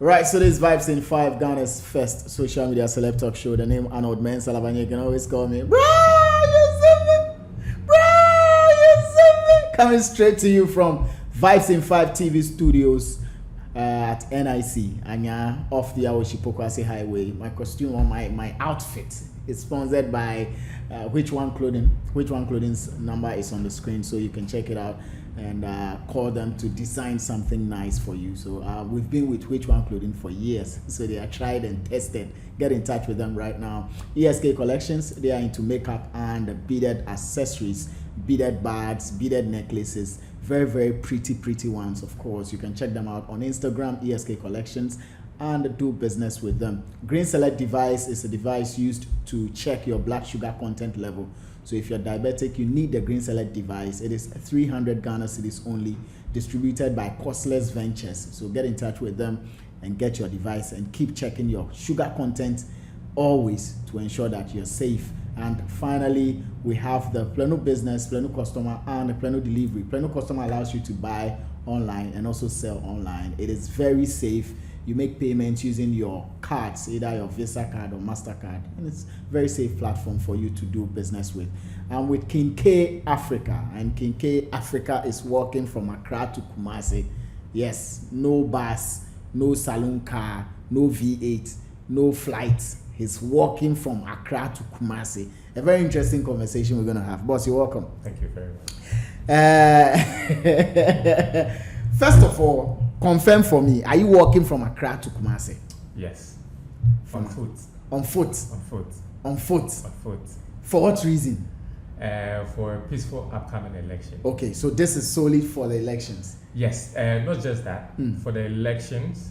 Right, so this Vibes in 5, Ghana's first social media celeb talk show. The name Arnold Men Salavanya. You can always call me, bro, you see me? Bro, you see me? Coming straight to you from Vibes in 5 TV studios at NIC, Anya, off the Kumasi Highway. My costume or my outfit is sponsored by Which One Clothing. Which One Clothing's number is on the screen, so you can check it out and call them to design something nice for you. So we've been with Which One Clothing for years, so they are tried and tested. Get in touch with them right now. ESK Collections, they are into makeup and beaded accessories, beaded bags, beaded necklaces, very, very pretty ones. Of course, you can check them out on Instagram, ESK Collections, and do business with them. Green Select device is a device used to check your blood sugar content level. So if you're diabetic, you need the Green Select device. It is 300 Ghana cedis only, distributed by Costless Ventures. So get in touch with them and get your device and keep checking your sugar content always to ensure that you're safe. And finally, we have the Plano Business, Plano Customer, and the Plano Delivery. Plano Customer allows you to buy online and also sell online. It is very safe. You make payments using your cards, either your Visa card or MasterCard, and it's a very safe platform for you to do business with. And with King K Africa, and King K Africa is walking from Accra to Kumasi. Yes, no bus, no saloon car, no V8, no flights. He's walking from Accra to Kumasi. A very interesting conversation we're going to have. Boss, you're welcome. Thank you very much. First of all, confirm for me, are you walking from Accra to Kumasi? Yes. On foot. On foot? On foot. On foot? On foot. For what reason? For a peaceful upcoming election. Okay, so this is solely for the elections? Yes, not just that. For the elections,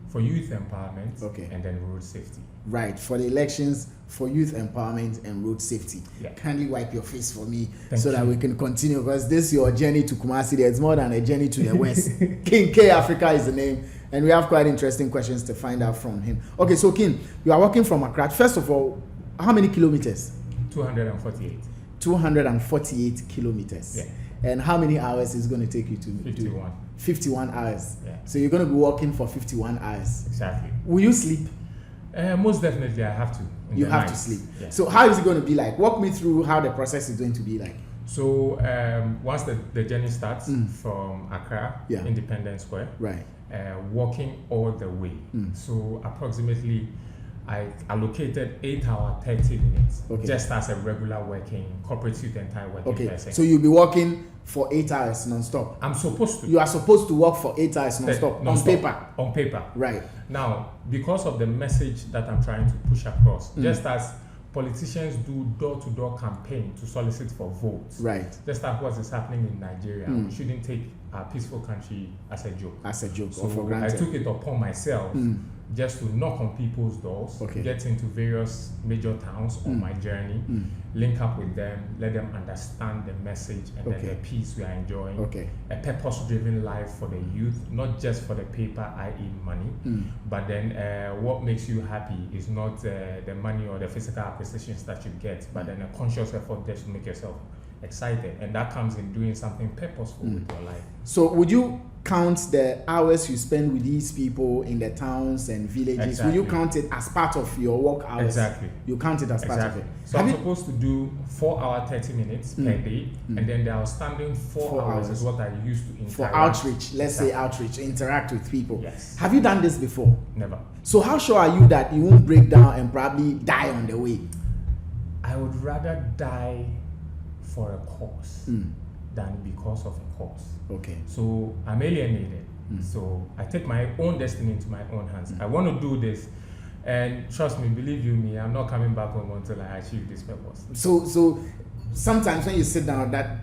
for youth empowerment, and then road safety. Right, for the elections, for youth empowerment and road safety. Yeah. Kindly wipe your face for me Thank you. That we can continue, because this is your journey to Kumasi. There's more than a journey to the west. King K Africa is the name, and we have quite interesting questions to find out from him. Okay, so King, you are walking from Accra. First of all, how many kilometers? 248. 248 kilometers. Yeah. And how many hours is it going to take you to 51. do? 51 hours. Yeah. So you're going to be walking for 51 hours. Exactly. Will you sleep? Most definitely, I have to. You have to sleep. Yeah. So how is it going to be like? Walk me through how the process is going to be like. So once the journey starts from Accra, Independence Square, right, walking all the way. So approximately, I allocated 8 hours 30 minutes, just as a regular working corporate suit and tie working person. So you'll be walking for 8 hours non-stop. I'm supposed to. You are supposed to walk for 8 hours non-stop on paper. On paper. Right. Now, because of the message that I'm trying to push across, just as politicians do door-to-door campaign to solicit for votes, right, just like what is happening in Nigeria, we shouldn't take our peaceful country as a joke. As a joke, so or for granted. I took it upon myself just to knock on people's doors, get into various major towns on my journey, link up with them, let them understand the message and then the peace we are enjoying. A purpose-driven life for the youth, not just for the paper, i.e. money, but then what makes you happy is not the money or the physical acquisitions that you get, but then a conscious effort just to make yourself excited, and that comes in doing something purposeful with your life. So would you count the hours you spend with these people in the towns and villages? Exactly. Will you count it as part of your work hours? Exactly. You count it as part of it. So I'm supposed to do 4 hours 30 minutes per day, and then the outstanding 4 hours is what I use to interact. For outreach, let's say outreach, interact with people. Yes. Have you done this before? Never. So how sure are you that you won't break down and probably die on the way? I would rather die for a cause than because of a cause. Okay. So I'm alienated. So I take my own destiny into my own hands. I want to do this, and trust me, believe you me, I'm not coming back home until I achieve this purpose. So sometimes when you sit down, that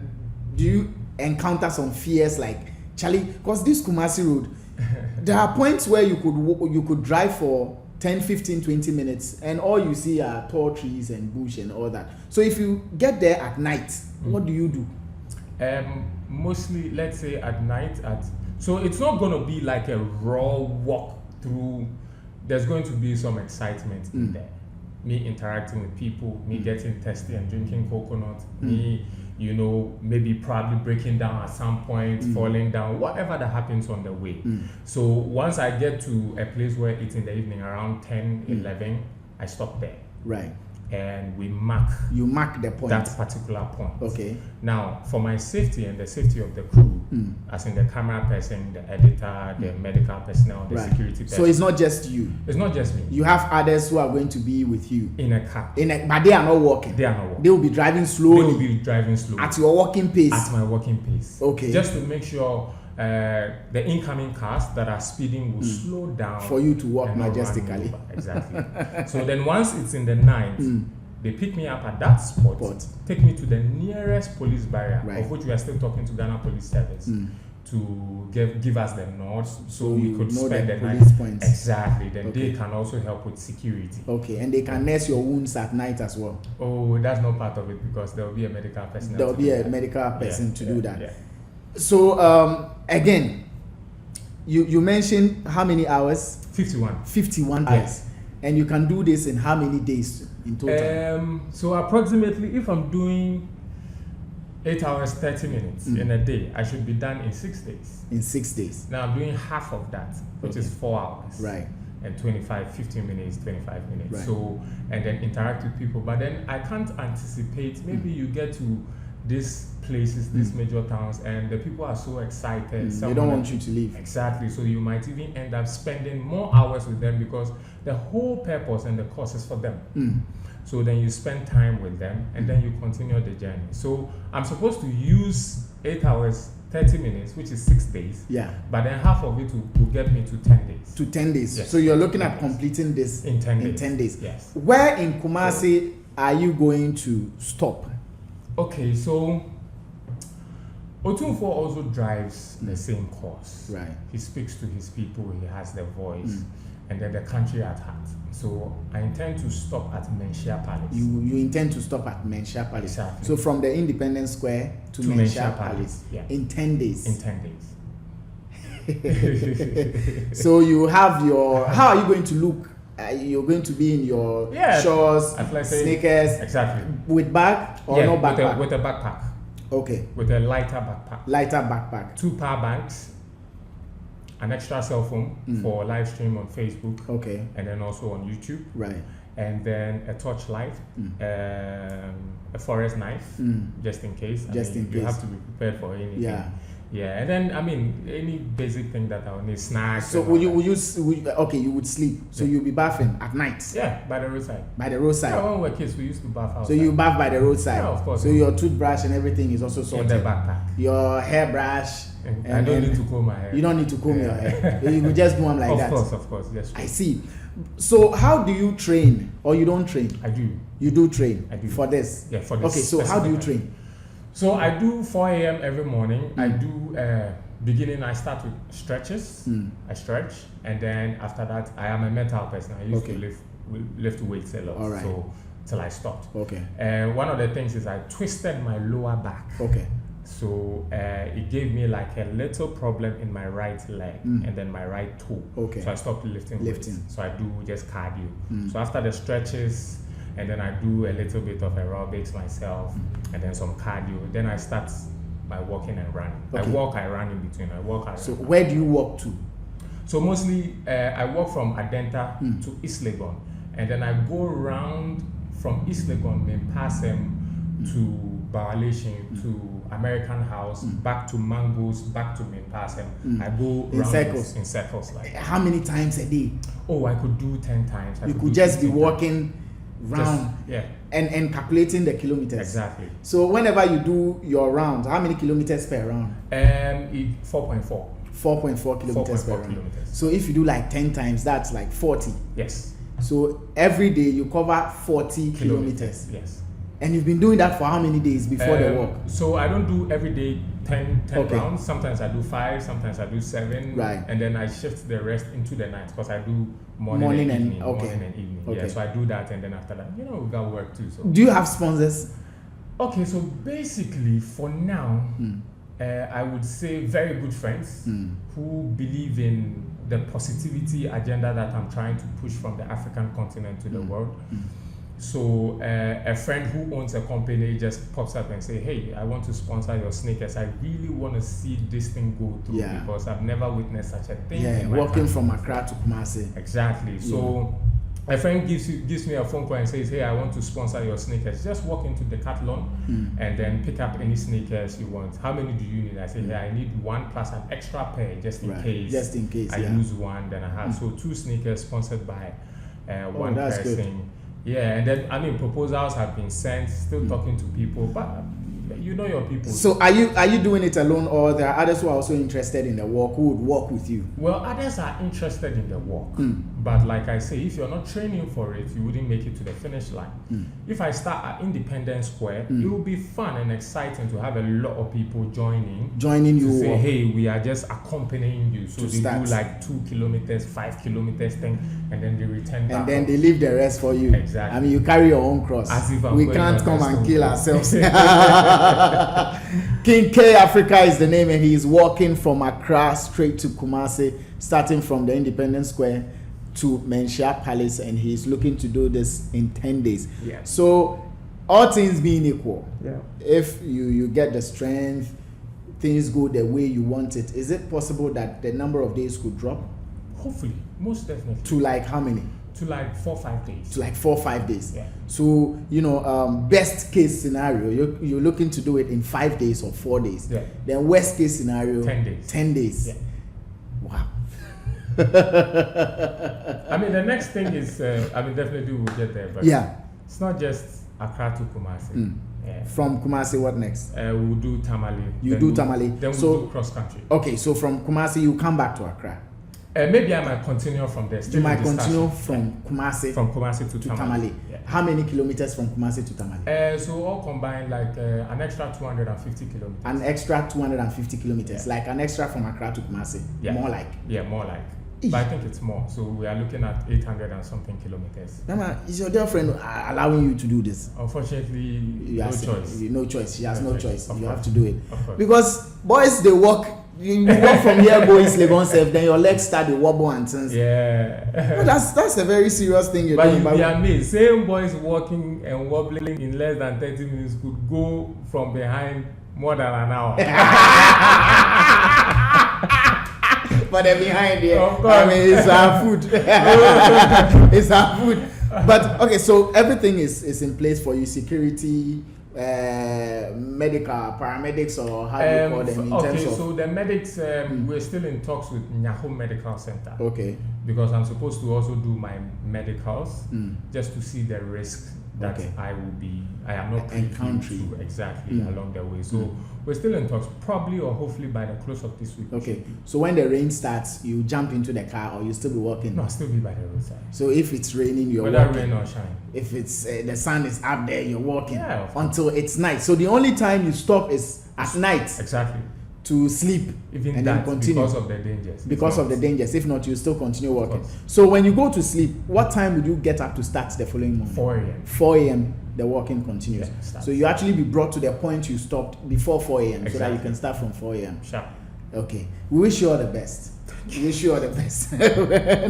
do you encounter some fears like, Charlie, because this Kumasi road, there are points where you could drive for 10, 15, 20 minutes, and all you see are tall trees and bush and all that. So if you get there at night, what do you do? Mostly, let's say at night. So it's not going to be like a raw walk through. There's going to be some excitement in there. Me interacting with people, me getting thirsty and drinking coconut, me you know, maybe probably breaking down at some point, falling down, whatever that happens on the way. So once I get to a place where it's in the evening around 10, 11, I stop there. Right. And we mark. You mark the point. That particular point. Okay. Now, for my safety and the safety of the crew, as in the camera person, the editor, the medical personnel, the security person. So it's not just you. It's not just me. You have others who are going to be with you in a car. But they are not walking. They are not walking. They will be driving slowly. They will be driving slowly. At your walking pace. At my walking pace. Okay. Just to make sure the incoming cars that are speeding will slow down for you to walk majestically. Exactly. So then once it's in the night, they pick me up at that spot, take me to the nearest police barrier, of which we are still talking to Ghana Police Service to give us the nod so we could spend the night. Points. Exactly. Then they can also help with security. Okay, and they can nurse your wounds at night as well. Oh, that's not part of it because there will be a medical person. There will be a medical person to do that. Yeah. So again, you mentioned how many hours? 51. 51 hours. And you can do this in how many days in total? So approximately, if I'm doing 8 hours 30 minutes in a day, I should be done in 6 days. In 6 days. Now I'm doing half of that, which is 4 hours. Right. And 15 minutes, 25 minutes. Right. So, and then interact with people. But then I can't anticipate, maybe you get to these places, these major towns, and the people are so excited. They don't want you to leave. Exactly. So you might even end up spending more hours with them because the whole purpose and the cause is for them. So then you spend time with them and then you continue the journey. So I'm supposed to use 8 hours 30 minutes, which is 6 days. Yeah. But then half of it will get me to 10 days. To 10 days. Yes. So you're looking at completing this in 10 days. In 10 days. Yes. Where in Kumasi are you going to stop? Okay, so Otunfo also drives the same course. Right. He speaks to his people, he has the voice, and then the country at heart. So I intend to stop at Menchia Palace. You intend to stop at Menchia Palace. Exactly. So from the Independence Square to Menchia Palace. Yeah. In 10 days. In 10 days. So you have your, how are you going to look? You're going to be in your shorts, sneakers, exactly, with bag or no backpack? With a backpack. Okay. With a lighter backpack. Lighter backpack. 2 power banks, an extra cell phone for live stream on Facebook. Okay. And then also on YouTube. Right. And then a torchlight, a forest knife, just in case. You have to be prepared for anything. Yeah. Yeah, and then any basic thing that I will need, snacks. So you would sleep. So you'll be bathing at night. Yeah, by the roadside. By the roadside. Yeah, when we were kids, we used to bath outside. So you bath by the roadside. Yeah, of course. So your toothbrush and everything is also sorted. In the backpack. Your hairbrush. I don't need to comb my hair. You don't need to comb your hair. You could just do them like that. Of course, yes. I see. So how do you train, or you don't train? I do. You do train. I do. For this. Yeah, for this. Okay, so how do you train? So I do 4 a.m. every morning. I do beginning. I start with stretches. I stretch, and then after that, I am a mental person. I used to lift weights a lot. All right. So till I stopped. Okay. And one of the things is I twisted my lower back. Okay. So it gave me like a little problem in my right leg and then my right toe. Okay. So I stopped lifting. Weights. So I do just cardio. So after the stretches, and then I do a little bit of aerobics myself, and then some cardio. Then I start by walking and running. Okay. I run in between. So where do you walk to? So mostly I walk from Adenta to East Legon, and then I go around from East Legon, Mempasem to Bawalation to American House, back to Mangoes, back to Mempasem. I go in circles. In circles, like how many times a day? Oh, I could do 10 times. You could just be walking round, yeah, and calculating the kilometers. Exactly. So whenever you do your round, how many kilometers per round? 4.4. 4.4 kilometers per round. So if you do like 10 times, that's like 40. Yes. So every day you cover 40 kilometers. Yes. And you've been doing that for how many days before the walk? So I don't do every day 10 rounds. Sometimes I do 5, sometimes I do 7. Right. And then I shift the rest into the night because I do morning and evening. Okay. Morning and evening. Okay. Yeah, so I do that, and then after that, we got work too. So. Do you have sponsors? Okay, so basically for now, I would say very good friends who believe in the positivity agenda that I'm trying to push from the African continent to the world. So a friend who owns a company just pops up and say, hey, I want to sponsor your sneakers. I really want to see this thing go through because I've never witnessed such a thing. Yeah, walking from Accra to Kumasi. Exactly. So a friend gives me a phone call and says, hey, I want to sponsor your sneakers. Just walk into Decathlon and then pick up any sneakers you want. How many do you need? I say, hey, I need one plus an extra pair just in case. Just in case, I use one, then I have. So 2 sneakers sponsored by one person. Good. Yeah, and then, I mean, proposals have been sent, still talking to people, but you know your people. So are you doing it alone, or there are others who are also interested in the work who would work with you? Well, others are interested in the work, but like I say, if you're not training for it, you wouldn't make it to the finish line. If I start at Independence Square, it will be fun and exciting to have a lot of people joining you to say, hey, we are just accompanying you. So they do like 2 kilometers, 5 kilometers thing, and then they return back. And then they leave the rest for you. Exactly. I mean, you carry your own cross. As if we can't come and kill ourselves. King K Africa is the name, and he is walking from Accra straight to Kumasi, starting from the Independence Square to Menchia Palace, and he's looking to do this in 10 days. Yeah. So, all things being equal, yeah, if you get the strength, things go the way you want it, is it possible that the number of days could drop? Hopefully, most definitely. To like how many? To like 4 or 5 days. To like 4 or 5 days. Yeah. So, best case scenario, you're looking to do it in 5 days or 4 days. Yeah. Then worst case scenario, 10 days. 10 days. Yeah. Wow. I mean, the next thing is, definitely we'll get there, but it's not just Accra to Kumasi. Yeah. From Kumasi, what next? We'll do Tamale. Tamale. Then we'll do cross country. Okay, so from Kumasi, you come back to Accra. Maybe I might continue from there. You might continue from Kumasi. From Kumasi to Tamale. Yeah. How many kilometers from Kumasi to Tamale? So all combined, like an extra 250 kilometers. An extra 250 kilometers, like an extra from Accra to Kumasi. Yeah. More like. Yeah, more like. But I think it's more. So we are looking at 800 and something kilometers. Mama, is your girlfriend allowing you to do this? Unfortunately, no choice. No choice. She has no choice. You have to do it. Because boys, they walk. You walk from here, go East Legon, then your legs start to wobble and things. Yeah. No, that's a very serious thing you're doing. But you'd be amazed. Same boys walking and wobbling in less than 30 minutes could go from behind more than an hour. But they're behind here. Of course. I mean, it's our food. It's our food. But okay, so everything is in place for you. Security, medical, paramedics, or how do you call them in terms of? So the medics, we're still in talks with Nyaho Medical Center. Okay. Because I'm supposed to also do my medicals just to see the risk that I am not encountering exactly along the way. So we're still in talks, probably or hopefully by the close of this week. Okay. So when the rain starts, you jump into the car, or you still be walking? No, I'll still be by the roadside. So if it's raining, you're whether walking. Rain or shine. If it's the sun is up there, you're walking until it's night. So the only time you stop is at night. Exactly. To sleep even and that, then continue because of the dangers. Because of the dangers. If not, you still continue walking. So when you go to sleep, what time would you get up to start the following morning? 4 a.m. 4 a.m. the walking continues. Yeah, so you actually be brought to the point you stopped before 4 a.m. Exactly. so that you can start from 4 a.m. Sure. Okay. We wish you all the best. We wish you all the best.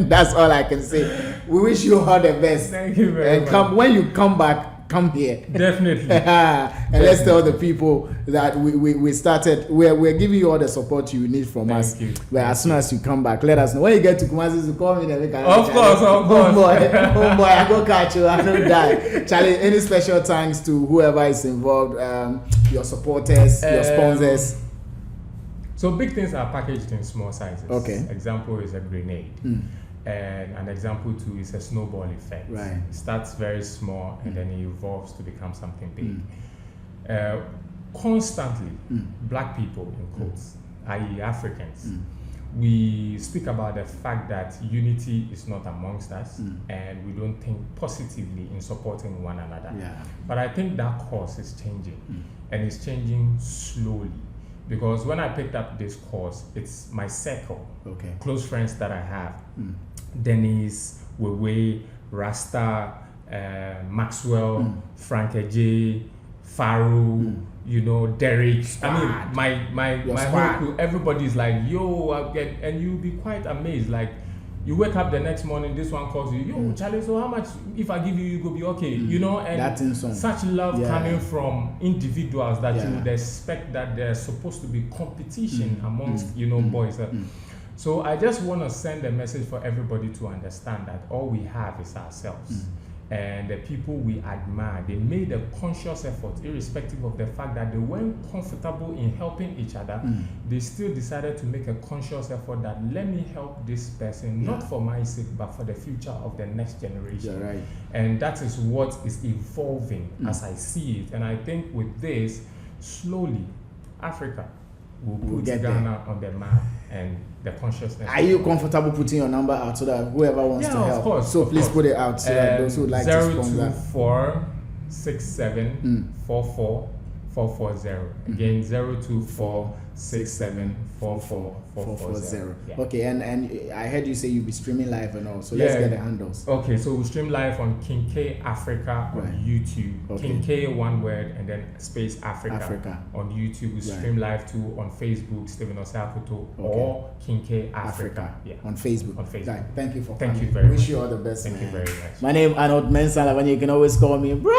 That's all I can say. We wish you all the best. Thank you very much. When you come back, come here. Definitely. And let's tell the people that we started, we're giving you all the support you need from us. Thank you. But as soon as you come back, let us know. When you get to Kumasi, you call me. Then we can of course. Homeboy, I go catch you. I don't die. Charlie, any special thanks to whoever is involved, your supporters, your sponsors. So big things are packaged in small sizes. Okay. Example is a grenade. And an example too is a snowball effect. Right. It starts very small and then it evolves to become something big. Constantly, black people in quotes, i.e. Africans, we speak about the fact that unity is not amongst us and we don't think positively in supporting one another. Yeah. But I think that course is changing and it's changing slowly. Because when I picked up this course, it's my circle, close friends that I have. Dennis, Wewe, Rasta, Maxwell, Frank J, Faru, Derek. Squad. I mean, my whole crew, everybody's like, yo, and you'll be quite amazed. Like, You wake up the next morning, this one calls you, yo, Charlie, so how much if I give you, you go be okay, you know, and such love coming from individuals that you would expect that there's supposed to be competition amongst, you know, boys. So I just want to send a message for everybody to understand that all we have is ourselves. And the people we admire, they made a conscious effort, irrespective of the fact that they weren't comfortable in helping each other. They still decided to make a conscious effort that let me help this person, not for my sake, but for the future of the next generation. And that is what is evolving as I see it. And I think with this, slowly, Africa will put Ghana on the map and the consciousness. Are you comfortable putting your number out so that whoever wants to help? Of course. So please put it out so that those who like to sponsor. 02467444440. Again, 02467444440. Okay, and I heard you say you'll be streaming live and all. So let's get the handles. Okay, so we stream live on King K Africa on YouTube. King K, one word, and then space Africa. On YouTube. We stream live too on Facebook, Stephen Osakuto, or King K Africa. On Facebook. Right. Thank you for coming. Thank you very much. Wish you all the best. Thank you very much. My name is Arnold Mensah. You can always call me, bro.